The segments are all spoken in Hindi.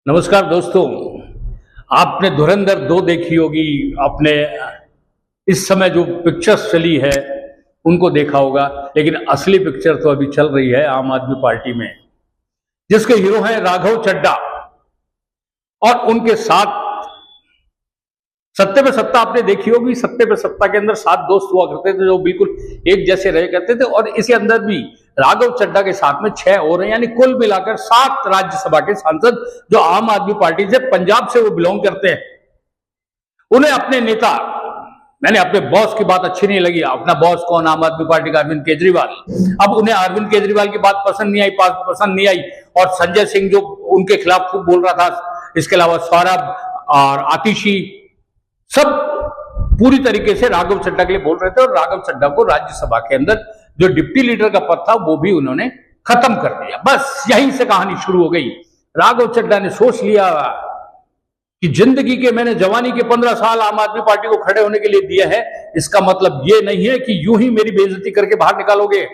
नमस्कार दोस्तों। आपने धुरंधर 2 देखी होगी। आपने इस समय जो पिक्चर्स चली है उनको देखा होगा, लेकिन असली पिक्चर तो अभी चल रही है आम आदमी पार्टी में, जिसके हीरो हैं राघव चड्ढा। और उनके साथ सत्ते पे सत्ता आपने देखी होगी। सत्ते पे सत्ता के अंदर 7 दोस्त हुआ करते थे जो बिल्कुल एक जैसे रहे करते थे, और इसी अंदर भी राघव चड्ढा के साथ में 6 और हैं, यानी कुल मिलाकर 7 राज्यसभा के सांसद जो आम आदमी पार्टी से, पंजाब से वो बिलोंग करते हैं। उन्हें अपने नेता, मैंने अपने बॉस की बात अच्छी नहीं लगी। अपना बॉस कौन? आम आदमी पार्टी का अरविंद केजरीवाल। अब उन्हें अरविंद केजरीवाल की बात पसंद नहीं आई, और संजय सिंह जो उनके खिलाफ खूब बोल रहा था, इसके अलावा सौरभ और आतिशी, सब पूरी तरीके से राघव चड्ढा के लिए बोल रहे थे। और राघव चड्ढा को राज्यसभा के अंदर जो डिप्टी लीडर का पद था वो भी उन्होंने खत्म कर दिया। बस यहीं से कहानी शुरू हो गई। राघव चड्ढा ने सोच लिया कि जिंदगी के, मैंने जवानी के 15 साल आम आदमी पार्टी को खड़े होने के लिए दिए हैं, इसका मतलब ये नहीं है कि यूं ही मेरी बेइज्जती करके बाहर निकालोगे।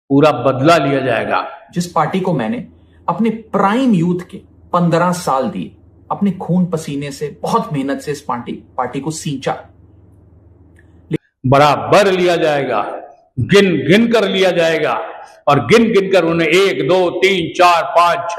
पूरा बदला लिया जाएगा। जिस पार्टी को मैंने अपने प्राइम यूथ के 15 साल दिए, अपने खून पसीने से, बहुत मेहनत से इस पार्टी को सींचा, बराबर लिया जाएगा, गिन गिन कर लिया जाएगा। और गिन गिन कर उन्हें 1 2 3 4 5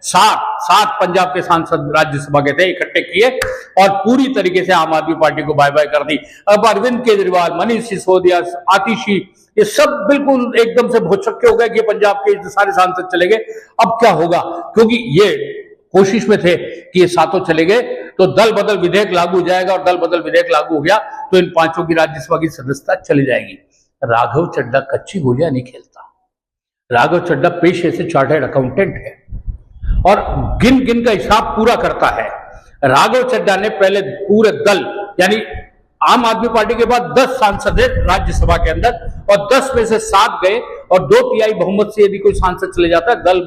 6 7 पंजाब के सांसद राज्यसभा के थे इकट्ठे किए, और पूरी तरीके से आम आदमी पार्टी को बाय बाय कर दी। अब अरविंद केजरीवाल, मनीष सिसोदिया, आतिशी, ये सब बिल्कुल एकदम से भौचक्के हो गए कि पंजाब के सारे सांसद चले गए। अब क्या होगा? क्योंकि ये कोशिश में थे कि ये 7 चले गए तो दल बदल विधेयक लागू हो जाएगा, और दल बदल विधेयक लागू हो गया तो इन 5 की राज्यसभा की सदस्यता चली जाएगी। राघव चड्ढा कच्ची गोलियां नहीं खेलता। राघव चड्ढा पेशे से चार्टर्ड अकाउंटेंट है और गिन गिन का हिसाब पूरा करता है। राघव चड्ढा ने पहले पूरे दल, यानी आम आदमी पार्टी के बाद 10 सांसद है राज्यसभा के अंदर, और 10 में से 7 गए, और 2/3 बहुमत से यदि कोई सांसद चले जाता है, दल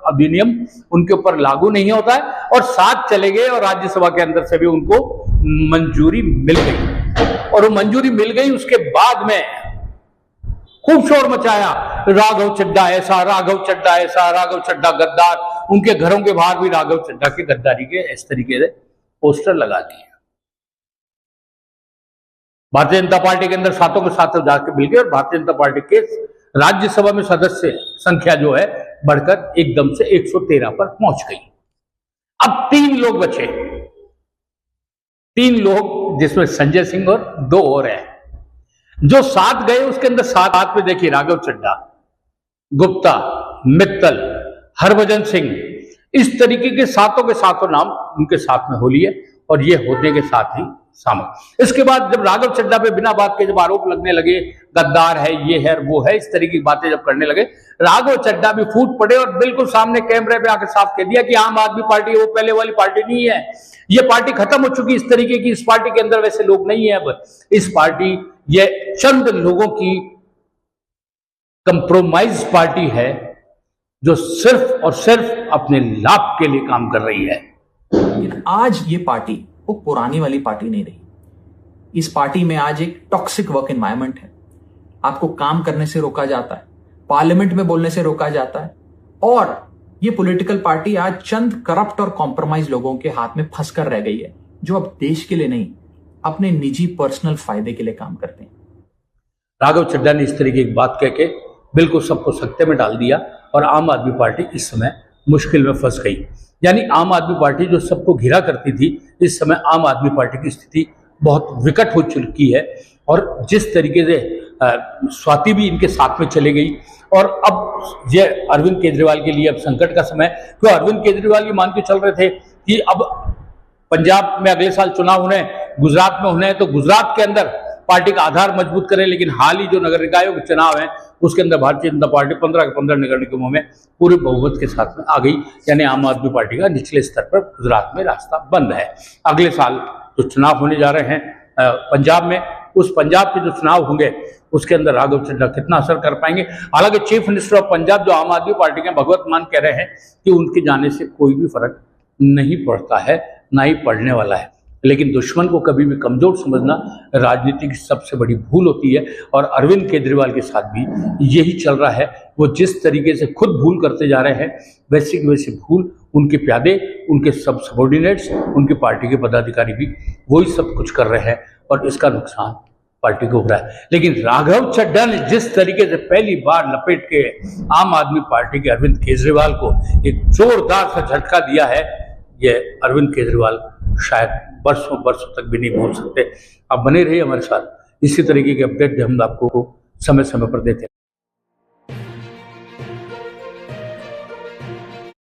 अधिनियम उनके ऊपर लागू नहीं होता है, और 7 चले गए, और राज्यसभा के अंदर से भी उनको मंजूरी मिल गई। और वो मंजूरी मिल गई, उसके बाद में खूब शोर मचाया, राघव चड्ढा ऐसा, राघव चड्ढा ऐसा, राघव चड्ढा गद्दार। उनके घरों के बाहर भी राघव चड्ढा की गद्दारी के इस तरीके से पोस्टर लगा दिए। भारतीय जनता पार्टी के अंदर 7 के 7 जाके मिल गए, और भारतीय जनता पार्टी के राज्यसभा में सदस्य संख्या जो है बढ़कर एकदम से 113 पर पहुंच गई। अब 3 लोग बचे, 3 लोग, जिसमें संजय सिंह और 2 और हैं। जो 7 गए उसके अंदर 7 में देखिए राघव चड्ढा, गुप्ता, मित्तल, हरभजन सिंह, इस तरीके के 7 के 7 नाम उनके साथ में हो लिए, और ये होने के साथ ही सामने। इसके बाद जब राघव चड्ढा पे बिना बात के जब आरोप लगने लगे, गद्दार है, ये है, वो है, इस तरीके की बातें जब करने लगे, राघव चड्ढा भी फूट पड़े और बिल्कुल सामने कैमरे पे आकर साफ कह दिया कि आम आदमी पार्टी वो पहले वाली पार्टी नहीं है, ये पार्टी खत्म हो चुकी। इस तरीके की, इस पार्टी के अंदर वैसे लोग नहीं है। अब इस पार्टी ये चंद लोगों की कंप्रोमाइज पार्टी है जो सिर्फ और सिर्फ अपने लाभ के लिए काम कर रही है। आज ये पार्टी वो पुरानी वाली पार्टी नहीं रही। इस पार्टी में आज एक टॉक्सिक वर्क एनवायरनमेंट है। आपको काम करने से रोका जाता है, पार्लियामेंट में बोलने से रोका जाता है, और ये पॉलिटिकल पार्टी आज चंद करप्ट और कॉम्प्रोमाइज लोगों के हाथ में फंस कर रह गई है, जो अब देश के लिए नहीं, अपने निजी पर्सनल फायदे के लिए काम करते हैं। राघव चड्ढा ने इस तरीके की बात कह के बिल्कुल सबको सत्ते में डाल दिया, और आम आदमी पार्टी इस समय मुश्किल में फंस गई। यानी आम आदमी पार्टी जो सबको घिरा करती थी, इस समय आम आदमी पार्टी की स्थिति बहुत विकट हो चुकी है। और जिस तरीके से स्वाति भी इनके साथ में चले गई, और अब ये अरविंद केजरीवाल के लिए अब संकट का समय, क्यों अरविंद केजरीवाल ये मान के चल रहे थे कि अब पंजाब में अगले साल चुनाव होने, गुजरात में होने हैं, तो गुजरात के अंदर पार्टी का आधार मजबूत करें। लेकिन हाल ही जो नगर निकायों के चुनाव हैं उसके अंदर भारतीय जनता पार्टी 15 के 15 नगर निगमों में पूरे बहुमत के साथ में आ गई। यानी आम आदमी पार्टी का निचले स्तर पर गुजरात में रास्ता बंद है। अगले साल जो चुनाव होने जा रहे हैं पंजाब में, उस पंजाब के जो चुनाव होंगे उसके अंदर राघव चड्ढा कितना असर कर पाएंगे। हालांकि चीफ मिनिस्टर ऑफ पंजाब जो आम आदमी पार्टी के भगवत मान कह रहे हैं कि उनके जाने से कोई भी फर्क नहीं पड़ता है, ना ही पड़ने वाला है। लेकिन दुश्मन को कभी भी कमजोर समझना राजनीति की सबसे बड़ी भूल होती है। और अरविंद केजरीवाल के साथ भी यही चल रहा है। वो जिस तरीके से खुद भूल करते जा रहे हैं, वैसे की वैसे भूल उनके प्यादे, उनके सब सबॉर्डिनेट्स, उनकी पार्टी के पदाधिकारी भी वही सब कुछ कर रहे हैं और इसका नुकसान पार्टी को हो रहा है। लेकिन राघव चड्ढा ने जिस तरीके से पहली बार लपेट के आम आदमी पार्टी के अरविंद केजरीवाल को एक जोरदार सा झटका दिया है, ये अरविंद केजरीवाल शायद वर्षों वर्षों तक भी नहीं भूल सकते। आप बने रहिए हमारे साथ, इसी तरीके के अपडेट हम आपको समय समय पर देते हैं।